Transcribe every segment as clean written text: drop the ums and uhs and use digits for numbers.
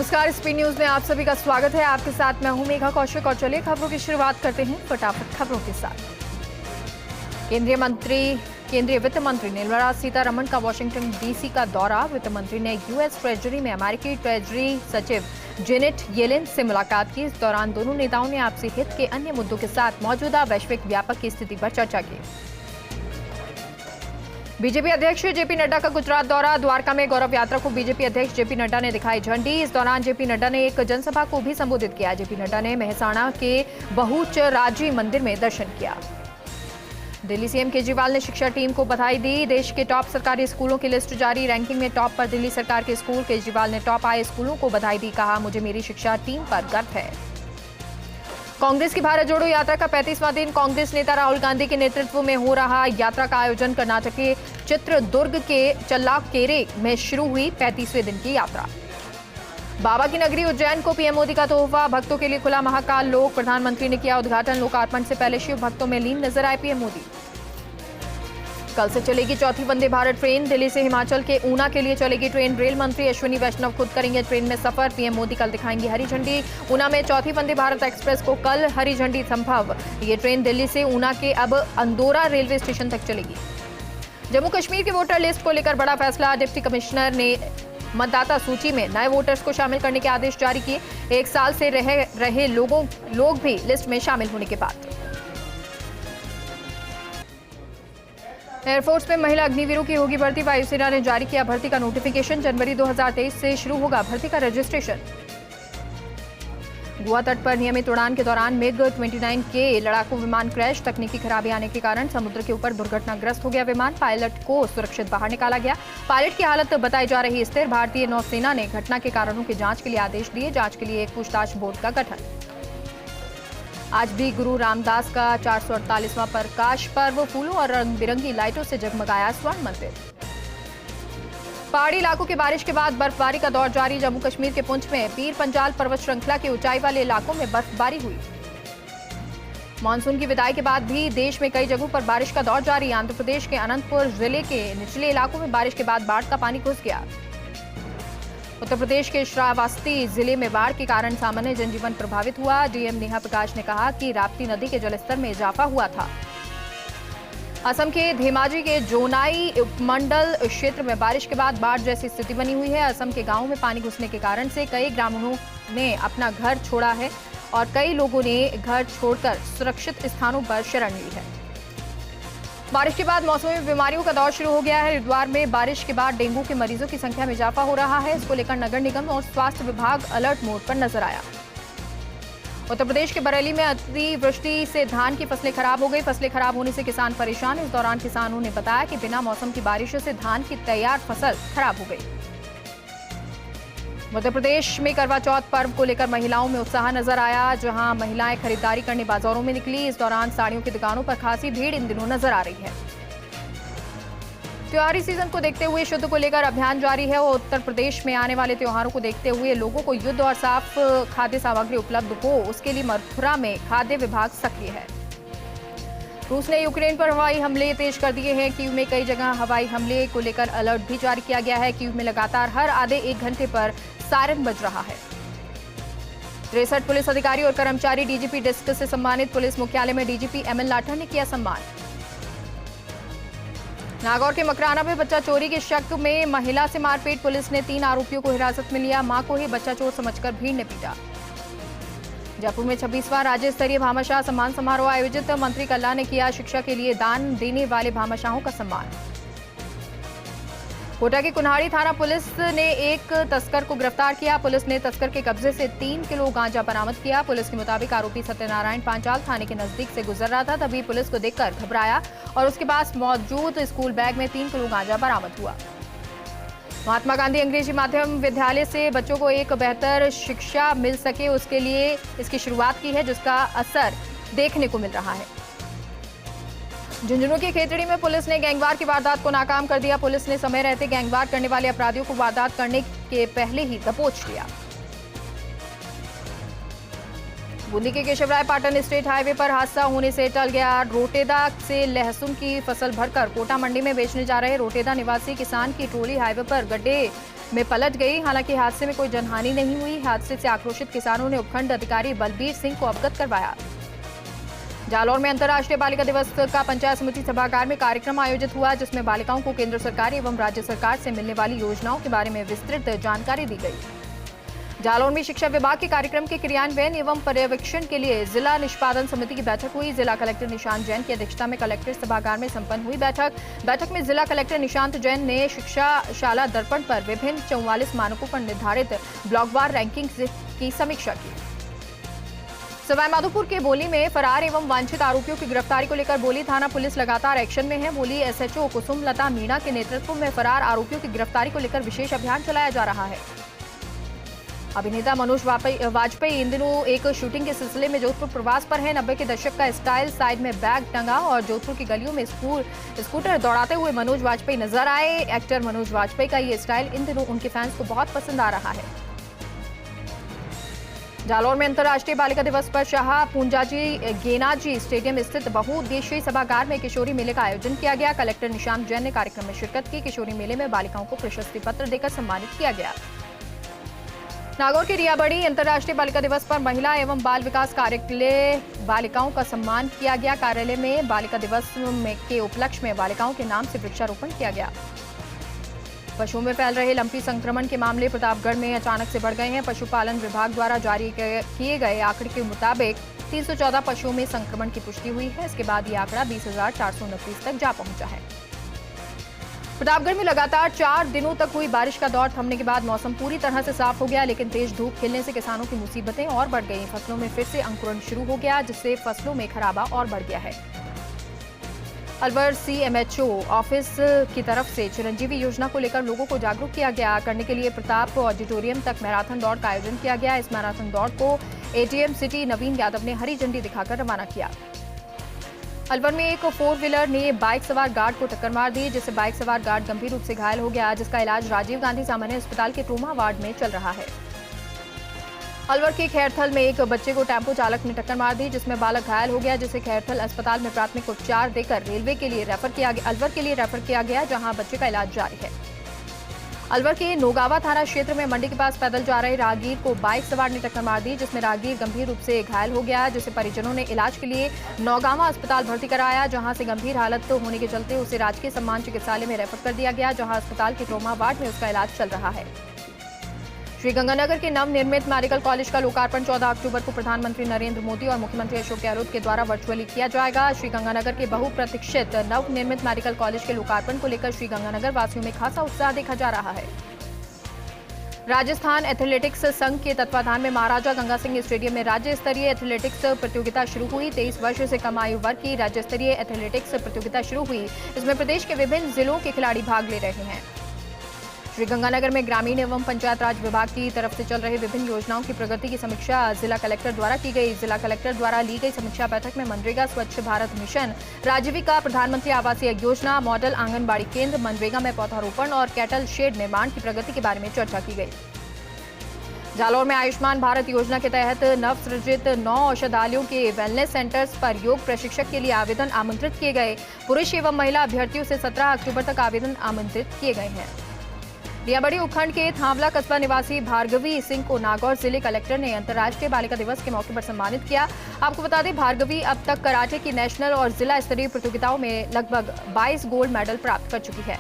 नमस्कार, speed news में आप सभी का स्वागत है। आपके साथ मैं हूं मेघा कौशिक और चलिए खबरों की शुरुआत करते हैं फटाफट खबरों के साथ। केंद्रीय वित्त मंत्री निर्मला सीतारमण का वाशिंगटन डीसी का दौरा। वित्त मंत्री ने यूएस ट्रेजरी में अमेरिकी ट्रेजरी सचिव जेनेट येलेन से मुलाकात की। इस दौरान दोनों नेताओं ने आपसी हित के अन्य मुद्दों के साथ मौजूदा वैश्विक व्यापक की स्थिति पर चर्चा की। बीजेपी अध्यक्ष जेपी नड्डा का गुजरात दौरा। द्वारका में गौरव यात्रा को बीजेपी अध्यक्ष जेपी नड्डा ने दिखाई झंडी। इस दौरान जेपी नड्डा ने एक जनसभा को भी संबोधित किया। जेपी नड्डा ने मेहसाणा के बहुचराजी मंदिर में दर्शन किया। दिल्ली सीएम केजरीवाल ने शिक्षा टीम को बधाई दी। देश के टॉप सरकारी स्कूलों की लिस्ट जारी। रैंकिंग में टॉप पर दिल्ली सरकार के स्कूल। केजरीवाल ने टॉप आए स्कूलों को बधाई दी। कहा, मुझे मेरी शिक्षा टीम पर गर्व है। कांग्रेस की भारत जोड़ो यात्रा का 35वां दिन। कांग्रेस नेता राहुल गांधी के नेतृत्व में हो रहा यात्रा का आयोजन कर्नाटक के चित्रदुर्ग के चल्लाकेरे में शुरू हुई 35वें दिन की यात्रा। बाबा की नगरी उज्जैन को पीएम मोदी का तोहफा। भक्तों के लिए खुला महाकाल लोक। प्रधानमंत्री ने किया उद्घाटन। लोकार्पण से पहले शिव भक्तों में लीन नजर आए पीएम मोदी। कल से चलेगी चौथी वंदे भारत ट्रेन। दिल्ली से हिमाचल के ऊना के लिए चलेगी ट्रेन। रेल मंत्री अश्विनी वैष्णव खुद करेंगे ट्रेन में सफर। पीएम मोदी कल दिखाएंगे हरी झंडी। ऊना में चौथी वंदे भारत एक्सप्रेस को कल हरी झंडी संभव। ये ट्रेन दिल्ली से ऊना के अब अंदौरा रेलवे स्टेशन तक चलेगी। जम्मू कश्मीर के वोटर लिस्ट को लेकर बड़ा फैसला। डिप्टी कमिश्नर ने मतदाता सूची में नए वोटर्स को शामिल करने के आदेश जारी किए। 1 साल से रहे लोग भी लिस्ट में शामिल होने के बाद। एयरफोर्स में महिला अग्निवीरों की होगी भर्ती। वायुसेना ने जारी किया भर्ती का नोटिफिकेशन। जनवरी 2023 से शुरू होगा भर्ती का रजिस्ट्रेशन। गोवा तट पर नियमित उड़ान के दौरान मिग 29 के लड़ाकू विमान क्रैश। तकनीकी खराबी आने के कारण समुद्र के ऊपर दुर्घटनाग्रस्त हो गया विमान। पायलट को सुरक्षित बाहर निकाला गया। पायलट की हालत बताई जा रही स्थिर। भारतीय नौसेना ने घटना के कारणों की जांच के लिए आदेश दिए। जांच के लिए एक पूछताछ बोर्ड का गठन। आज भी गुरु रामदास का 448वां प्रकाश पर्व। फूलों और रंग बिरंगी लाइटों से जगमगाया स्वर्ण मंदिर। पहाड़ी इलाकों की बारिश के बाद बर्फबारी का दौर जारी। जम्मू कश्मीर के पुंछ में पीर पंजाल पर्वत श्रृंखला के ऊंचाई वाले इलाकों में बर्फबारी हुई। मानसून की विदाई के बाद भी देश में कई जगहों पर बारिश का दौर जारी। आंध्र प्रदेश के अनंतपुर जिले के निचले इलाकों में बारिश के बाद बाढ़ का पानी घुस गया। उत्तर प्रदेश के श्रावस्ती जिले में बाढ़ के कारण सामान्य जनजीवन प्रभावित हुआ। डीएम नेहा प्रकाश ने कहा कि राप्ती नदी के जलस्तर में इजाफा हुआ था। असम के धेमाजी के जोनाई उपमंडल क्षेत्र में बारिश के बाद बाढ़ जैसी स्थिति बनी हुई है। असम के गांवों में पानी घुसने के कारण से कई ग्रामीणों ने अपना घर छोड़ा है और कई लोगों ने घर छोड़कर सुरक्षित स्थानों पर शरण ली है। बारिश के बाद मौसमी बीमारियों का दौर शुरू हो गया है। हरिद्वार में बारिश के बाद डेंगू के मरीजों की संख्या में इजाफा हो रहा है। इसको लेकर नगर निगम और स्वास्थ्य विभाग अलर्ट मोड पर नजर आया। उत्तर प्रदेश के बरेली में अतिवृष्टि से धान की फसलें खराब हो गई। फसलें खराब होने से किसान परेशान। इस दौरान किसानों ने बताया कि बिना मौसम की बारिश से धान की तैयार फसल खराब हो गई। मध्य प्रदेश में करवा चौथ पर्व को लेकर महिलाओं में उत्साह नजर आया। जहां महिलाएं खरीदारी करने बाजारों में निकली। इस दौरान साड़ियों की दुकानों पर खासी भीड़ इन दिनों नजर आ रही है। त्योहारी सीजन को देखते हुए शुद्ध को लेकर अभियान जारी है और उत्तर प्रदेश में आने वाले त्योहारों को देखते हुए लोगों को शुद्ध और साफ खाद्य सामग्री उपलब्ध हो, उसके लिए मथुरा में खाद्य विभाग सक्रिय है। रूस ने यूक्रेन पर हवाई हमले तेज कर दिए हैं। कीव में कई जगह हवाई हमले को लेकर अलर्ट भी जारी किया गया है। कीव में लगातार हर आधे 1 घंटे पर सायरन बज रहा है। 63 पुलिस अधिकारी और कर्मचारी डीजीपी डिस्क से सम्मानित। पुलिस मुख्यालय में डीजीपी एमएल लाठर ने किया सम्मान। नागौर के मकराना में बच्चा चोरी के शक में महिला से मारपीट। पुलिस ने 3 आरोपियों को हिरासत में लिया। मां को ही बच्चा चोर समझकर भीड़ ने पीटा। जयपुर में 26वां राज्य स्तरीय भामाशाह सम्मान समारोह आयोजित। मंत्री कल्ला ने किया शिक्षा के लिए दान देने वाले भामाशाहों का सम्मान। कोटा की कुन्हाड़ी थाना पुलिस ने एक तस्कर को गिरफ्तार किया। पुलिस ने तस्कर के कब्जे से 3 किलो गांजा बरामद किया। पुलिस के मुताबिक आरोपी सत्यनारायण पांचाल थाने के नजदीक से गुजर रहा था, तभी पुलिस को देखकर घबराया और उसके पास मौजूद स्कूल बैग में 3 किलो गांजा बरामद हुआ। महात्मा गांधी अंग्रेजी माध्यम विद्यालय से बच्चों को एक बेहतर शिक्षा मिल सके, उसके लिए इसकी शुरुआत की है, जिसका असर देखने को मिल रहा है। झुंझुनू की खेतड़ी में पुलिस ने गैंगवार की वारदात को नाकाम कर दिया। पुलिस ने समय रहते गैंगवार करने वाले अपराधियों को वारदात करने के पहले ही दबोच लिया। बूंदी के केशवराय पाटन स्टेट हाईवे पर हादसा होने से टल गया। रोटेदा से लहसुन की फसल भरकर कोटा मंडी में बेचने जा रहे रोटेदा निवासी किसान की ट्रोली हाईवे पर गड्ढे में पलट गई। हालांकि हादसे में कोई जनहानि नहीं हुई। हादसे से आक्रोशित किसानों ने उपखंड अधिकारी बलबीर सिंह को अवगत करवाया। जालौर में अंतर्राष्ट्रीय बालिका दिवस का पंचायत समिति सभागार में कार्यक्रम आयोजित हुआ, जिसमें बालिकाओं को केंद्र सरकार एवं राज्य सरकार से मिलने वाली योजनाओं के बारे में विस्तृत जानकारी दी गई। जालौर में शिक्षा विभाग के कार्यक्रम के क्रियान्वयन एवं पर्यवेक्षण के लिए जिला निष्पादन समिति की बैठक हुई। जिला कलेक्टर निशांत जैन की अध्यक्षता में कलेक्ट्रेट सभागार में संपन्न हुई बैठक में जिला कलेक्टर निशांत जैन ने शिक्षा शाला दर्पण पर विभिन्न 44 मानकों पर निर्धारित ब्लॉकवार रैंकिंग की समीक्षा की। सवाईमाधोपुर के बोली में फरार एवं वांछित आरोपियों की गिरफ्तारी को लेकर बोली थाना पुलिस लगातार एक्शन में है। बोली एसएचओ कुसुम लता मीणा के नेतृत्व में फरार आरोपियों की गिरफ्तारी को लेकर विशेष अभियान चलाया जा रहा है। अभिनेता मनोज वाजपेयी इन दिनों एक शूटिंग के सिलसिले में जोधपुर प्रवास पर है। 90 के दशक का स्टाइल, साइड में बैग टंगा और जोधपुर की गलियों में स्कूटर दौड़ाते हुए मनोज वाजपेयी नजर आए। एक्टर मनोज वाजपेयी का ये स्टाइल इन दिनों उनके फैंस को बहुत पसंद आ रहा है। जालौर में अंतर्राष्ट्रीय बालिका दिवस पर शाह पूंजाजी गेनाजी स्टेडियम स्थित बहुउद्देशीय सभागार में किशोरी मेले का आयोजन किया गया। कलेक्टर निशांत जैन ने कार्यक्रम में शिरकत की। किशोरी मेले में बालिकाओं को प्रशस्ति पत्र देकर सम्मानित किया गया। नागौर के रियाबड़ी अंतर्राष्ट्रीय बालिका दिवस पर महिला एवं बाल विकास कार्यालय बालिकाओं का सम्मान किया गया। कार्यालय में बालिका दिवस के उपलक्ष्य में बालिकाओं के नाम से वृक्षारोपण किया गया। पशुओं में फैल रहे लंपी संक्रमण के मामले प्रतापगढ़ में अचानक से बढ़ गए हैं। पशुपालन विभाग द्वारा जारी किए गए आंकड़े के मुताबिक 314 पशुओं में संक्रमण की पुष्टि हुई है। इसके बाद ये आंकड़ा 20,429 तक जा पहुंचा है। प्रतापगढ़ में लगातार 4 दिनों तक हुई बारिश का दौर थमने के बाद मौसम पूरी तरह से साफ हो गया, लेकिन तेज धूप खिलने से किसानों की मुसीबतें और बढ़ गई। फसलों में फिर से अंकुरण शुरू हो गया, जिससे फसलों में खराबा और बढ़ गया है। अलवर सीएमएचओ ऑफिस की तरफ से चिरंजीवी योजना को लेकर लोगों को जागरूक किया गया। करने के लिए प्रताप ऑडिटोरियम तक मैराथन दौड़ का आयोजन किया गया। इस मैराथन दौड़ को एटीएम सिटी नवीन यादव ने हरी झंडी दिखाकर रवाना किया। अलवर में एक 4 व्हीलर ने बाइक सवार गार्ड को टक्कर मार दी, जिससे बाइक सवार गार्ड गंभीर रूप से घायल हो गया, जिसका इलाज राजीव गांधी सामान्य अस्पताल के ट्रोमा वार्ड में चल रहा है। अलवर के खैरथल में एक बच्चे को टेम्पो चालक ने टक्कर मार दी, जिसमें बालक घायल हो गया, जिसे खैरथल अस्पताल में प्राथमिक उपचार देकर अलवर के लिए रेफर किया गया, जहां बच्चे का इलाज जारी है। अलवर के नोगावा थाना क्षेत्र में मंडी के पास पैदल जा रहे राहगीर को बाइक सवार ने टक्कर मार दी, जिसमें राहगीर गंभीर रूप से घायल हो गया, जिसे परिजनों ने इलाज के लिए नौगावा अस्पताल भर्ती कराया, जहां से गंभीर हालत होने के चलते उसे राजकीय सम्मान चिकित्सालय में रेफर कर दिया गया, जहां अस्पताल के ट्रोमा वार्ड में उसका इलाज चल रहा है। श्रीगंगानगर के नवनिर्मित मेडिकल कॉलेज का लोकार्पण 14 अक्टूबर को प्रधानमंत्री नरेंद्र मोदी और मुख्यमंत्री अशोक गहलोत के द्वारा वर्चुअली किया जाएगा। श्रीगंगानगर के बहुप्रतीक्षित नवनिर्मित मेडिकल कॉलेज के लोकार्पण को लेकर श्रीगंगानगर वासियों में खासा उत्साह देखा जा रहा है। राजस्थान एथलेटिक्स संघ के तत्वाधान में महाराजा गंगा सिंह स्टेडियम में राज्य स्तरीय एथलेटिक्स प्रतियोगिता शुरू हुई। 23 वर्ष से कम आयु वर्ग की राज्य स्तरीय एथलेटिक्स प्रतियोगिता शुरू हुई। इसमें प्रदेश के विभिन्न जिलों के खिलाड़ी भाग ले रहे हैं। श्रीगंगानगर में ग्रामीण एवं पंचायत राज विभाग की तरफ से चल रहे विभिन्न योजनाओं की प्रगति की समीक्षा जिला कलेक्टर द्वारा की गई। जिला कलेक्टर द्वारा ली गई समीक्षा बैठक में मनरेगा, स्वच्छ भारत मिशन, राजीविका, प्रधानमंत्री आवासीय योजना, मॉडल आंगनबाड़ी केंद्र, मनरेगा में पौधारोपण और कैटल शेड निर्माण की प्रगति के बारे में चर्चा की गई। जालौर में आयुष्मान भारत योजना के तहत नवसृजित 9 औषधालयों के वेलनेस सेंटर्स पर योग प्रशिक्षक के लिए आवेदन आमंत्रित किए गए। पुरुष एवं महिला अभ्यर्थियों से 17 अक्टूबर तक आवेदन आमंत्रित किए गए हैं। रियाबड़ी उपखंड के थांवला कस्बा निवासी भार्गवी सिंह को नागौर जिले कलेक्टर ने अंतर्राष्ट्रीय बालिका दिवस के मौके पर सम्मानित किया। आपको बता दें, भार्गवी अब तक कराटे की नेशनल और जिला स्तरीय प्रतियोगिताओं में लगभग 22 गोल्ड मेडल प्राप्त कर चुकी है।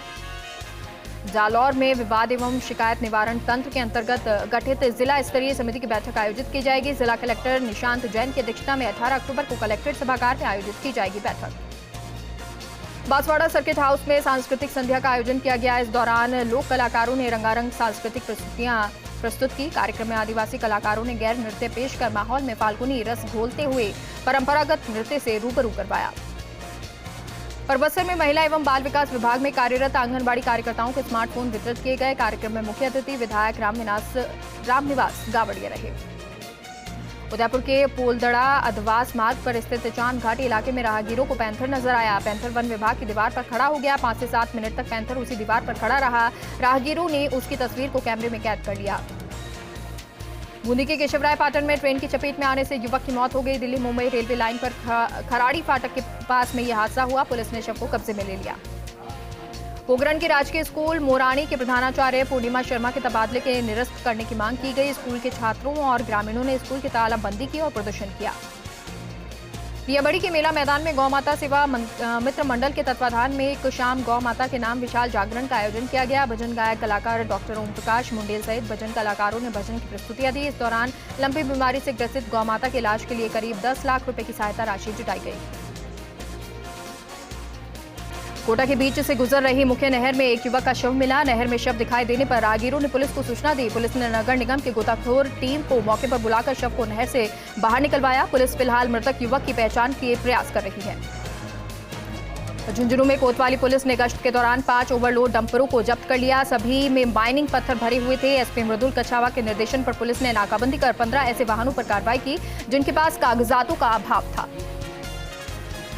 जालौर में विवाद एवं शिकायत निवारण तंत्र के अंतर्गत गठित जिला स्तरीय समिति की बैठक आयोजित की जाएगी। जिला कलेक्टर निशांत जैन की अध्यक्षता में 18 अक्टूबर को कलेक्ट्रेट सभागार में आयोजित की जाएगी बैठक। बांसवाड़ा सर्किट हाउस में सांस्कृतिक संध्या का आयोजन किया गया। इस दौरान लोक कलाकारों ने रंगारंग सांस्कृतिक प्रस्तुतियां प्रस्तुत की। कार्यक्रम में आदिवासी कलाकारों ने गैर नृत्य पेश कर माहौल में फाल्गुनी रस घोलते हुए परंपरागत नृत्य से रूबरू करवाया। परबत्सर में महिला एवं बाल विकास विभाग में कार्यरत आंगनबाड़ी कार्यकर्ताओं को स्मार्टफोन वितरित किए गए। कार्यक्रम में मुख्य अतिथि विधायक रामनिवास गावड़िया रहे। उदयपुर के पोलदड़ा अधवास मार्ग पर स्थित चांद घाटी इलाके में राहगीरों को पैंथर नजर आया। पैंथर वन विभाग की दीवार पर खड़ा हो गया। 5 से 7 मिनट तक पैंथर उसी दीवार पर खड़ा रहा। राहगीरों ने उसकी तस्वीर को कैमरे में कैद कर लिया। बूंदी के केशवराय पाटन में ट्रेन की चपेट में आने से युवक की मौत हो गई। दिल्ली मुंबई रेलवे लाइन पर खराड़ी फाटक के पास में यह हादसा हुआ। पुलिस ने शव को कब्जे में ले लिया। पोखरण के राजकीय स्कूल मोरानी के प्रधानाचार्य पूर्णिमा शर्मा के तबादले के निरस्त करने की मांग की गई। स्कूल के छात्रों और ग्रामीणों ने स्कूल की तालाबंदी की और प्रदर्शन किया। पियाबड़ी के मेला मैदान में गौ माता सेवा मित्र मंडल के तत्वाधान में एक शाम गौ माता के नाम विशाल जागरण का आयोजन किया गया। भजन गायक कलाकार डॉक्टर ओम प्रकाश मुंडेल सहित भजन कलाकारों ने भजन की प्रस्तुतियां दी। इस दौरान लंबी बीमारी से ग्रसित गौ माता के इलाज के लिए करीब 10 लाख रुपए की सहायता राशि जुटाई गई। कोटा के बीच से गुजर रही मुख्य नहर में एक युवक का शव मिला। नहर में शव दिखाई देने पर राहगीरों ने पुलिस को सूचना दी। पुलिस ने नगर निगम के गोताखोर टीम को मौके पर बुलाकर शव को नहर से बाहर निकलवाया। पुलिस फिलहाल मृतक युवक की पहचान के प्रयास कर रही है। झुंझुनू में कोतवाली पुलिस ने गश्त के दौरान 5 ओवरलोड डंपरों को जब्त कर लिया। सभी में माइनिंग पत्थर भरे हुए थे। एसपी मृदुल कछावा के निर्देशन पर पुलिस ने नाकाबंदी कर 15 ऐसे वाहनों पर कार्रवाई की जिनके पास कागजातों का अभाव था।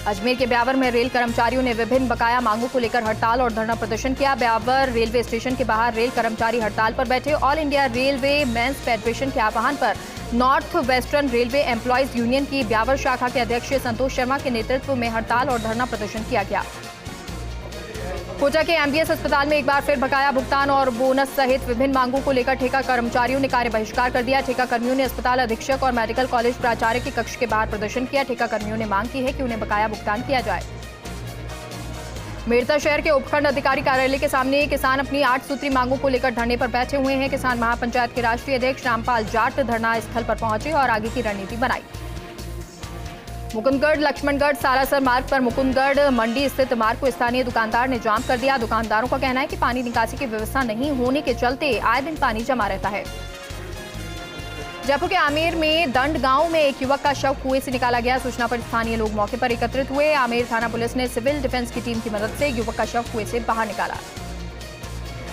अजमेर के ब्यावर में रेल कर्मचारियों ने विभिन्न बकाया मांगों को लेकर हड़ताल और धरना प्रदर्शन किया। ब्यावर रेलवे स्टेशन के बाहर रेल कर्मचारी हड़ताल पर बैठे। All India railway men's federation के आह्वान पर north western railway employees union की ब्यावर शाखा के अध्यक्ष संतोष शर्मा के नेतृत्व में हड़ताल और धरना प्रदर्शन किया गया। कोटा के एमबीएस अस्पताल में एक बार फिर बकाया भुगतान और बोनस सहित विभिन्न मांगों को लेकर ठेका कर्मचारियों ने कार्य बहिष्कार कर दिया। ठेका कर्मियों ने अस्पताल अधीक्षक और मेडिकल कॉलेज प्राचार्य के कक्ष के बाहर प्रदर्शन किया। ठेका कर्मियों ने मांग की है कि उन्हें बकाया भुगतान किया जाए। मेड़ता शहर के उपखंड अधिकारी कार्यालय के सामने किसान अपनी 8 सूत्री मांगों को लेकर धरने पर बैठे हुए हैं। किसान महापंचायत के राष्ट्रीय अध्यक्ष रामपाल जाट धरना स्थल पर पहुंचे और आगे की रणनीति बनाई। मुकुंदगढ़ लक्ष्मणगढ़ सालासर मार्ग पर मुकुंदगढ़ मंडी स्थित मार्ग को स्थानीय दुकानदार ने जाम कर दिया। दुकानदारों का कहना है कि पानी निकासी की व्यवस्था नहीं होने के चलते आए दिन पानी जमा रहता है। जयपुर के आमेर में दंड गांव में एक युवक का शव कुएं से निकाला गया। सूचना पर स्थानीय लोग मौके पर एकत्रित हुए। आमेर थाना पुलिस ने सिविल डिफेंस की टीम की मदद से युवक का शव कुएं से बाहर निकाला।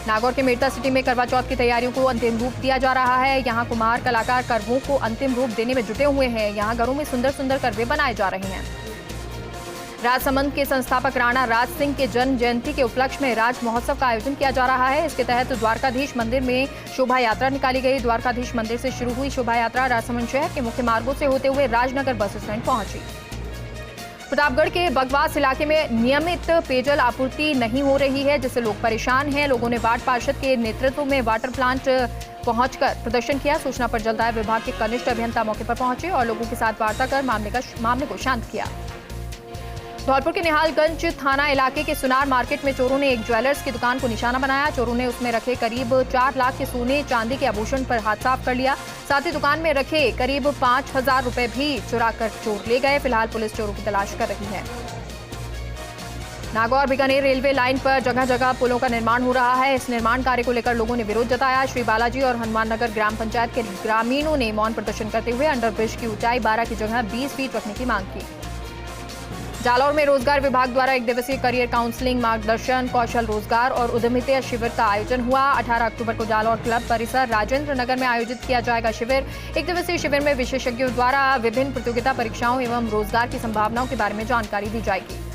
नागौर के मेड़ता सिटी में करवा चौथ की तैयारियों को अंतिम रूप दिया जा रहा है। यहां कुम्हार कलाकार करवों को अंतिम रूप देने में जुटे हुए हैं। यहां घरों में सुंदर सुंदर करवे बनाए जा रहे हैं। राजसमंद के संस्थापक राणा राज सिंह के जन्म जयंती के उपलक्ष्य में राज महोत्सव का आयोजन किया जा रहा है। इसके तहत द्वारकाधीश मंदिर में शोभा यात्रा निकाली गई। द्वारकाधीश मंदिर से शुरू हुई शोभा यात्रा राजसमंद शहर के मुख्य मार्गों से होते हुए राजनगर बस स्टैंड पहुंची। प्रतापगढ़ के बगवास इलाके में नियमित पेयजल आपूर्ति नहीं हो रही है, जिससे लोग परेशान हैं। लोगों ने वार्ड पार्षद के नेतृत्व में वाटर प्लांट पहुंचकर प्रदर्शन किया। सूचना पर जलदाय विभाग के कनिष्ठ अभियंता मौके पर पहुंचे और लोगों के साथ वार्ता कर मामले को शांत किया। धौलपुर के निहालगंज थाना इलाके के सुनार मार्केट में चोरों ने एक ज्वेलर्स की दुकान को निशाना बनाया। चोरों ने उसमें रखे करीब 4 लाख के सोने चांदी के आभूषण पर हाथ साफ कर लिया। साथ ही दुकान में रखे करीब 5,000 रुपए भी चुरा कर चोर ले गए। फिलहाल पुलिस चोरों की तलाश कर रही है। नागौर बीकानेर रेलवे लाइन पर जगह जगह पुलों का निर्माण हो रहा है। इस निर्माण कार्य को लेकर लोगों ने विरोध जताया। श्री बालाजी और हनुमान नगर ग्राम पंचायत के ग्रामीणों ने मौन प्रदर्शन करते हुए अंडरब्रिज की ऊंचाई 12 की जगह 20 फीट रखने की मांग की। जालौर में रोजगार विभाग द्वारा 1 दिवसीय करियर काउंसलिंग, मार्गदर्शन, कौशल रोजगार और उद्यमिता शिविर का आयोजन हुआ। 18 अक्टूबर को जालौर क्लब परिसर राजेंद्र नगर में आयोजित किया जाएगा शिविर। 1 दिवसीय शिविर में विशेषज्ञों द्वारा विभिन्न प्रतियोगिता परीक्षाओं एवं रोजगार की संभावनाओं के बारे में जानकारी दी जाएगी।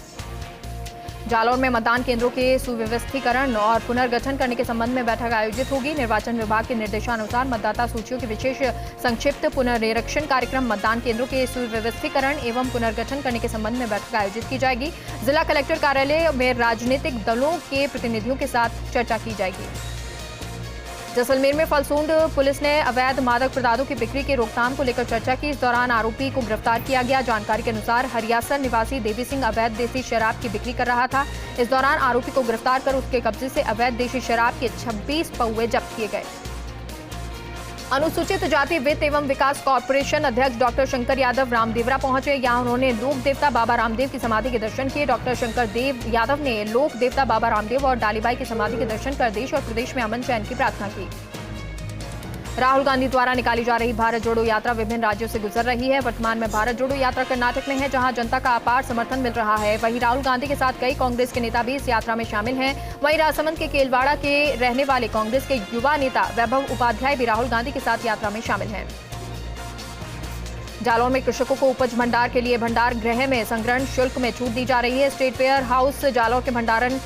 जालौर में मतदान केंद्रों के सुव्यवस्थीकरण और पुनर्गठन करने के संबंध में बैठक आयोजित होगी। निर्वाचन विभाग के निर्देशानुसार मतदाता सूचियों के विशेष संक्षिप्त पुनर्निरीक्षण कार्यक्रम, मतदान केंद्रों के सुव्यवस्थीकरण एवं पुनर्गठन करने के संबंध में बैठक आयोजित की जाएगी। जिला कलेक्टर कार्यालय में राजनीतिक दलों के प्रतिनिधियों के साथ चर्चा की जाएगी। जैसलमेर में फलसूंड पुलिस ने अवैध मादक पदार्थों की बिक्री की रोकथाम को लेकर चर्चा की। इस दौरान आरोपी को गिरफ्तार किया गया। जानकारी के अनुसार हरियासर निवासी देवी सिंह अवैध देसी शराब की बिक्री कर रहा था। इस दौरान आरोपी को गिरफ्तार कर उसके कब्जे से अवैध देसी शराब के 26 पौवे जब्त किए गए। अनुसूचित जाति वित्त एवं विकास कॉर्पोरेशन अध्यक्ष डॉक्टर शंकर यादव रामदेवरा पहुंचे। यहां उन्होंने लोक देवता बाबा रामदेव की समाधि के दर्शन किए। डॉक्टर शंकर देव यादव ने लोक देवता बाबा रामदेव और डालीबाई की समाधि के दर्शन कर देश और प्रदेश में अमन चैन की प्रार्थना की। राहुल गांधी द्वारा निकाली जा रही भारत जोड़ो यात्रा विभिन्न राज्यों से गुजर रही है। वर्तमान में भारत जोड़ो यात्रा कर्नाटक में है, जहां जनता का अपार समर्थन मिल रहा है। वहीं राहुल गांधी के साथ कई कांग्रेस के नेता भी इस यात्रा में शामिल हैं। वहीं राजसमंद के केलवाड़ा के रहने वाले कांग्रेस के युवा नेता वैभव उपाध्याय भी राहुल गांधी के साथ यात्रा में शामिल हैं। जालौर में कृषकों को उपज भंडार के लिए भंडार गृह में संग्रहण शुल्क में छूट दी जा रही है। स्टेट वेयर हाउस जालौर के भंडारण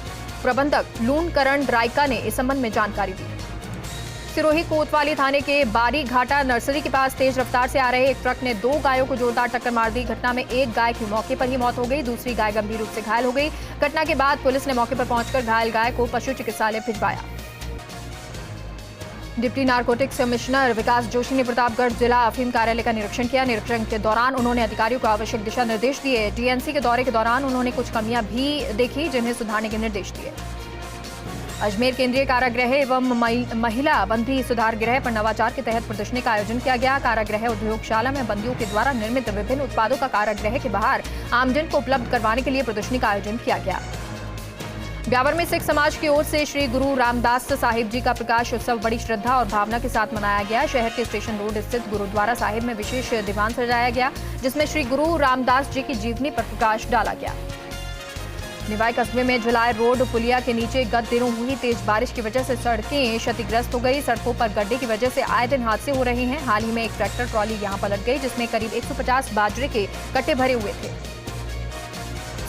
प्रबंधक लूनकरण ड्राइका ने इस संबंध में जानकारी दी। सिरोही कोतवाली थाने के बारी घाटा नर्सरी के पास तेज रफ्तार से आ रहे एक ट्रक ने 2 गायों को जोरदार टक्कर मार दी। घटना में एक गाय की मौके पर ही मौत हो गई, दूसरी गाय गंभीर रूप से घायल हो गई। घटना के बाद पुलिस ने मौके पर पहुंचकर घायल गाय को पशु चिकित्सालय भिजवाया। डिप्टी नारकोटिक्स कमिश्नर विकास जोशी ने प्रतापगढ़ जिला अफीम कार्यालय का निरीक्षण किया। निरीक्षण के दौरान उन्होंने अधिकारियों को आवश्यक दिशा निर्देश दिए। टीएनसी के दौरे के दौरान उन्होंने कुछ कमियां भी देखी, जिन्हें सुधारने के निर्देश दिए। अजमेर केंद्रीय कारागृह एवं महिला बंदी सुधार गृह पर नवाचार के तहत प्रदर्शनी का आयोजन किया गया। कारागृह उद्योगशाला में बंदियों के द्वारा निर्मित विभिन्न उत्पादों का कारागृह के बाहर आमजन को उपलब्ध करवाने के लिए प्रदर्शनी का आयोजन किया गया। ब्यावर में सिख समाज की ओर से श्री गुरु रामदास साहिब जी का प्रकाश उत्सव बड़ी श्रद्धा और भावना के साथ मनाया गया। शहर के स्टेशन रोड स्थित गुरुद्वारा साहिब में विशेष दीवान सजाया गया, जिसमें श्री गुरु रामदास जी की जीवनी पर प्रकाश डाला गया। निवाई कस्बे में झुलाए रोड पुलिया के नीचे गत दिनों हुई तेज बारिश की वजह से सड़कें क्षतिग्रस्त हो गई। सड़कों पर गड्ढे की वजह से आए दिन हादसे हो रहे हैं। हाल ही में एक ट्रैक्टर ट्रॉली यहां पलट गई, जिसमें करीब 150 बाजरे के कट्टे भरे हुए थे।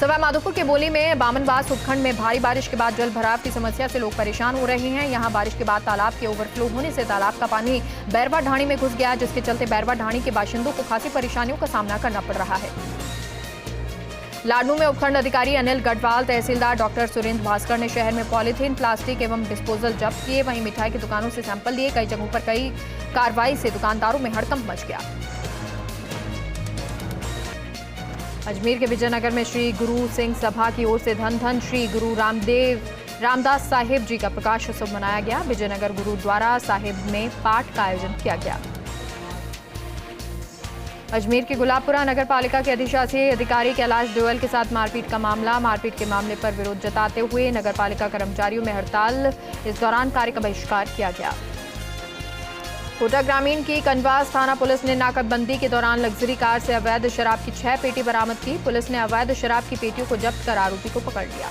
सवाई माधोपुर के बोली में बामनबास उपखंड में भारी बारिश के बाद जल भराव की समस्या से लोग परेशान हो रहे हैं। यहां बारिश के बाद तालाब के ओवरफ्लो होने से तालाब का पानी बैरवा ढाणी में घुस गया, जिसके चलते बैरवा ढाणी के बाशिंदों को खासी परेशानियों का सामना करना पड़ रहा है। लाडनू में उपखंड अधिकारी अनिल गढ़वाल, तहसीलदार डॉक्टर सुरेंद्र भास्कर ने शहर में पॉलीथीन, प्लास्टिक एवं डिस्पोजल जब्त किए। वहीं मिठाई की दुकानों से सैंपल लिए। कई जगहों पर कई कार्रवाई से दुकानदारों में हड़कंप मच गया। अजमेर के विजयनगर में श्री गुरु सिंह सभा की ओर से धन धन श्री गुरु रामदास साहिब जी का प्रकाश उत्सव मनाया गया। विजयनगर गुरुद्वारा साहिब में पाठ का आयोजन किया गया। अजमेर के गुलाबपुरा नगर पालिका के अधिशासी अधिकारी कैलाश डोयल के साथ मारपीट का मामला। मारपीट के मामले पर विरोध जताते हुए नगर पालिका कर्मचारियों में हड़ताल। इस दौरान कार्य का बहिष्कार किया गया। कोटा ग्रामीण की कनवास थाना पुलिस ने नाकाबंदी के दौरान लग्जरी कार से अवैध शराब की 6 पेटी बरामद की। पुलिस ने अवैध शराब की पेटियों को जब्त कर आरोपी को पकड़ लिया।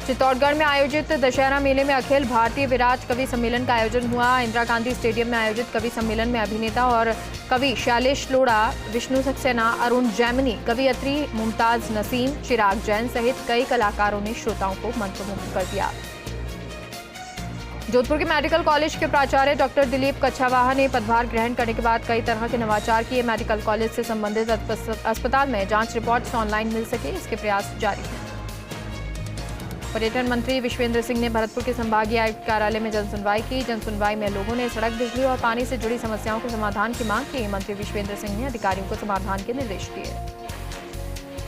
चित्तौड़गढ़ में आयोजित दशहरा मेले में अखिल भारतीय विराट कवि सम्मेलन का आयोजन हुआ। इंदिरा गांधी स्टेडियम में आयोजित कवि सम्मेलन में अभिनेता और कवि शैलेश लोढ़ा, विष्णु सक्सेना, अरुण जैमिनी, कवियत्री मुमताज नसीम, चिराग जैन सहित कई कलाकारों ने श्रोताओं को मंत्रमुग्ध कर दिया। जोधपुर के मेडिकल कॉलेज के प्राचार्य डॉक्टर दिलीप कच्छावाहा ने पदभार ग्रहण करने के बाद कई तरह के नवाचार किए। मेडिकल कॉलेज से संबंधित अस्पताल में जांच रिपोर्ट्स ऑनलाइन मिल सके, इसके प्रयास जारी हैं। पर्यटन मंत्री विश्वेंद्र सिंह ने भरतपुर के संभागीय आयुक्त कार्यालय में जनसुनवाई की। जनसुनवाई में लोगों ने सड़क, बिजली और पानी से जुड़ी समस्याओं के समाधान की मांग की। मंत्री विश्वेंद्र सिंह ने अधिकारियों को समाधान के निर्देश दिए।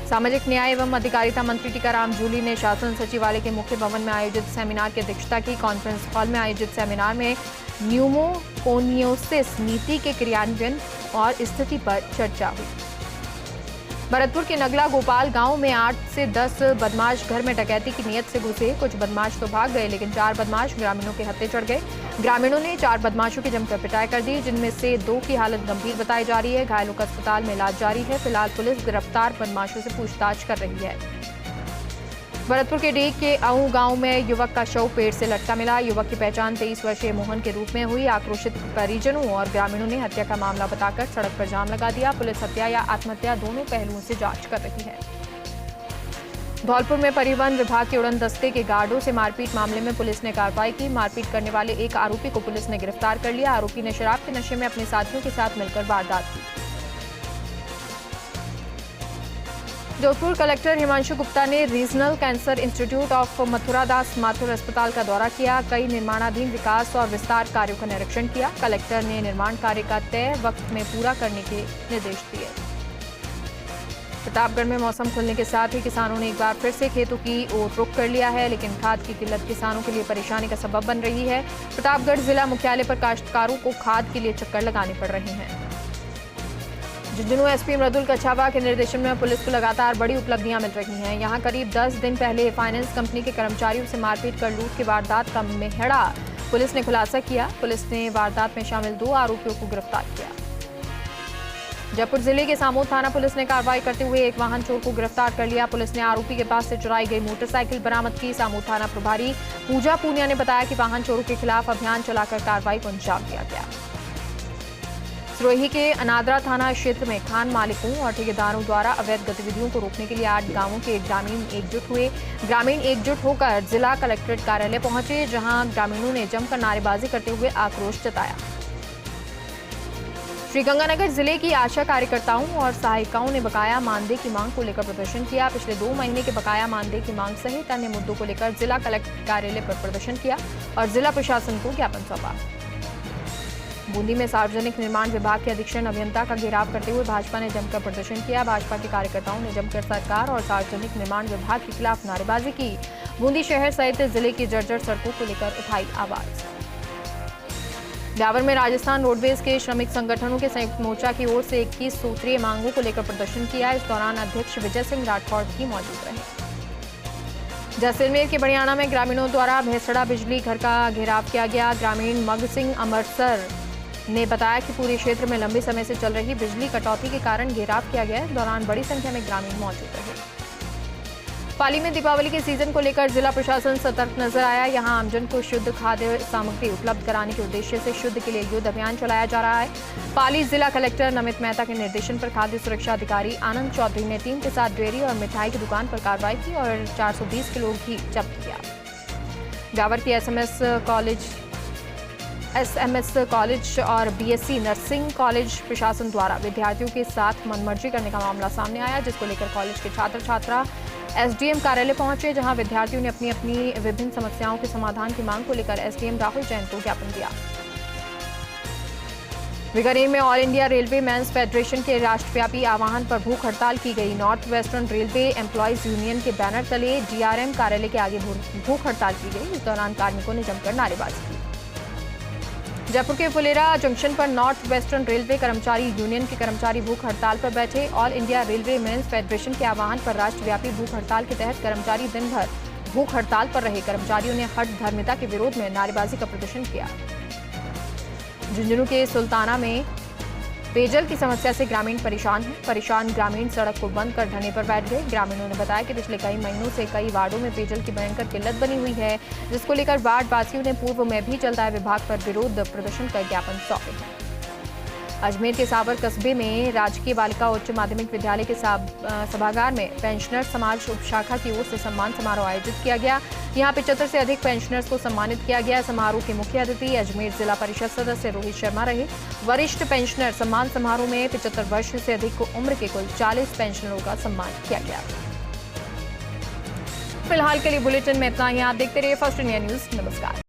सामाजिक न्याय एवं अधिकारिता मंत्री टीकाराम जूली ने शासन सचिवालय के मुख्य भवन में आयोजित सेमिनार की अध्यक्षता की। कॉन्फ्रेंस हॉल में आयोजित सेमिनार में न्यूमोकोनियोसिस नीति के क्रियान्वयन और स्थिति पर चर्चा हुई। भरतपुर के नगला गोपाल गांव में 8 से 10 बदमाश घर में डकैती की नीयत से घुसे। कुछ बदमाश तो भाग गए, लेकिन 4 बदमाश ग्रामीणों के हत्थे चढ़ गए। ग्रामीणों ने 4 बदमाशों की जमकर पिटाई कर दी, जिनमें से 2 की हालत गंभीर बताई जा रही है। घायलों का अस्पताल में इलाज जारी है। फिलहाल पुलिस गिरफ्तार बदमाशों से पूछताछ कर रही है। भरतपुर के डीग के आऊ गांव में युवक का शव पेड़ से लटका मिला। युवक की पहचान 23 वर्षीय मोहन के रूप में हुई। आक्रोशित परिजनों और ग्रामीणों ने हत्या का मामला बताकर सड़क पर जाम लगा दिया। पुलिस हत्या या आत्महत्या दोनों पहलुओं से जांच कर रही है। धौलपुर में परिवहन विभाग के उड़न दस्ते के गार्डों से मारपीट मामले में पुलिस ने कार्रवाई की। मारपीट करने वाले एक आरोपी को पुलिस ने गिरफ्तार कर लिया। आरोपी ने शराब के नशे में अपने साथियों के साथ मिलकर वारदात की। जोधपुर कलेक्टर हिमांशु गुप्ता ने regional cancer institute of Mathuradas Mathur अस्पताल का दौरा किया। कई निर्माणाधीन विकास और विस्तार कार्यों का निरीक्षण किया। कलेक्टर ने निर्माण कार्य का तय वक्त में पूरा करने के निर्देश दिए। प्रतापगढ़ में मौसम खुलने के साथ ही किसानों ने एक बार फिर से खेतों की ओर रुख कर लिया है, लेकिन खाद की किल्लत किसानों के लिए परेशानी का सबब बन रही है। प्रतापगढ़ जिला मुख्यालय पर काश्तकारों को खाद के लिए चक्कर लगाने पड़ रहे हैं। झुंझुनू एसपी मृदुल कच्छावा के निर्देशन में पुलिस को लगातार बड़ी उपलब्धियां मिल रही हैं। यहां करीब 10 दिन पहले फाइनेंस कंपनी के कर्मचारियों से मारपीट कर लूट की वारदात का मेहड़ा पुलिस ने खुलासा किया। पुलिस ने वारदात में शामिल 2 आरोपियों को गिरफ्तार किया। जयपुर जिले के सामोद थाना पुलिस ने कार्रवाई करते हुए एक वाहन चोर को गिरफ्तार कर लिया। पुलिस ने आरोपी के पास से चुराई गई मोटरसाइकिल बरामद की। सामोद थाना प्रभारी पूजा पूनिया ने बताया कि वाहन चोरों के खिलाफ अभियान चलाकर कार्रवाई को अंजाम दिया गया। सिरोही के अनादरा थाना क्षेत्र में खान मालिकों और ठेकेदारों द्वारा अवैध गतिविधियों को रोकने के लिए 8 गांवों के ग्रामीण एकजुट हुए। ग्रामीण एकजुट होकर जिला कलेक्ट्रेट कार्यालय पहुंचे, जहां ग्रामीणों ने जमकर नारेबाजी करते हुए आक्रोश जताया। श्रीगंगानगर जिले की आशा कार्यकर्ताओं और सहायिकाओं ने बकाया मानदेय की मांग को लेकर प्रदर्शन किया। पिछले 2 महीने के बकाया मानदेय की मांग सहित अन्य मुद्दों को लेकर जिला कलेक्टर कार्यालय पर प्रदर्शन किया और जिला प्रशासन को ज्ञापन सौंपा। बूंदी में सार्वजनिक निर्माण विभाग के अधीक्षण अभियंता का घेराव करते हुए भाजपा ने जमकर प्रदर्शन किया। भाजपा के कार्यकर्ताओं ने जमकर सरकार और सार्वजनिक निर्माण विभाग के खिलाफ नारेबाजी की। बूंदी शहर सहित जिले की जर्जर सड़कों को लेकर उठाई आवाज। ब्यावर में राजस्थान रोडवेज के श्रमिक संगठनों के संयुक्त मोर्चा की ओर से 21 सूत्रीय मांगों को लेकर प्रदर्शन किया। इस दौरान अध्यक्ष विजय सिंह राठौड़ भी मौजूद रहे। जैसलमेर के बड़ियाना में ग्रामीणों द्वारा भैंसड़ा बिजली घर का घेराव किया गया। ग्रामीण मग सिंह अमरसर ने बताया कि पूरे क्षेत्र में लंबे समय से चल रही बिजली कटौती के कारण घेराव किया गया। इस दौरान बड़ी संख्या में ग्रामीण मौजूद रहे। पाली में दीपावली के सीजन को लेकर जिला प्रशासन सतर्क नजर आया। यहां आमजन को शुद्ध खाद्य सामग्री उपलब्ध कराने के उद्देश्य से शुद्ध के लिए युद्ध अभियान चलाया जा रहा है। पाली जिला कलेक्टर नमित मेहता के निर्देशन पर खाद्य सुरक्षा अधिकारी आनंद चौधरी ने टीम के साथ डेयरी और मिठाई की दुकान पर कार्रवाई की और 420 किलो घी जब्त किया। ब्यावर की एसएमएस कॉलेज और बीएससी नर्सिंग कॉलेज प्रशासन द्वारा विद्यार्थियों के साथ मनमर्जी करने का मामला सामने आया, जिसको लेकर कॉलेज के छात्र छात्रा एसडीएम कार्यालय पहुंचे, जहां विद्यार्थियों ने अपनी अपनी विभिन्न समस्याओं के समाधान की मांग को लेकर एसडीएम राहुल जैन को ज्ञापन दिया। बीकानेर में all India railway men's federation के राष्ट्रव्यापी आह्वान पर भूख हड़ताल की गई। North western railway employees union के बैनर तले डीआरएम कार्यालय के आगे भूख हड़ताल की गई। इस दौरान कार्मिकों ने जमकर नारेबाजी की। जयपुर के फुलेरा जंक्शन पर नॉर्थ वेस्टर्न रेलवे कर्मचारी यूनियन के कर्मचारी भूख हड़ताल पर बैठे। All India railway men's federation के आह्वान पर राष्ट्रव्यापी भूख हड़ताल के तहत कर्मचारी दिन भर भूख हड़ताल पर रहे। कर्मचारियों ने हठधर्मिता के विरोध में नारेबाजी का प्रदर्शन किया। झुंझुनू के सुल्ताना में पेयजल की समस्या से ग्रामीण परेशान हैं। परेशान ग्रामीण सड़क को बंद कर धरने पर बैठ गए। ग्रामीणों ने बताया कि पिछले कई महीनों से कई वार्डों में पेयजल की भयंकर किल्लत बनी हुई है, जिसको लेकर वार्ड वासियों ने पूर्व में भी जलदाय विभाग पर विरोध प्रदर्शन कर ज्ञापन सौंपे हैं। अजमेर के साबर कस्बे में राजकीय बालिका उच्च माध्यमिक विद्यालय के सभागार में पेंशनर समाज उपशाखा की ओर से सम्मान समारोह आयोजित किया गया। यहां 75 से अधिक पेंशनर्स को सम्मानित किया गया। समारोह के मुख्य अतिथि अजमेर जिला परिषद सदस्य रोहित शर्मा रहे। वरिष्ठ पेंशनर सम्मान समारोह में 75 वर्ष से अधिक उम्र के कुल 40 पेंशनरों का सम्मान किया गया। फिलहाल के लिए बुलेटिन में इतना ही। आप देखते रहिए फर्स्ट इंडिया न्यूज। नमस्कार।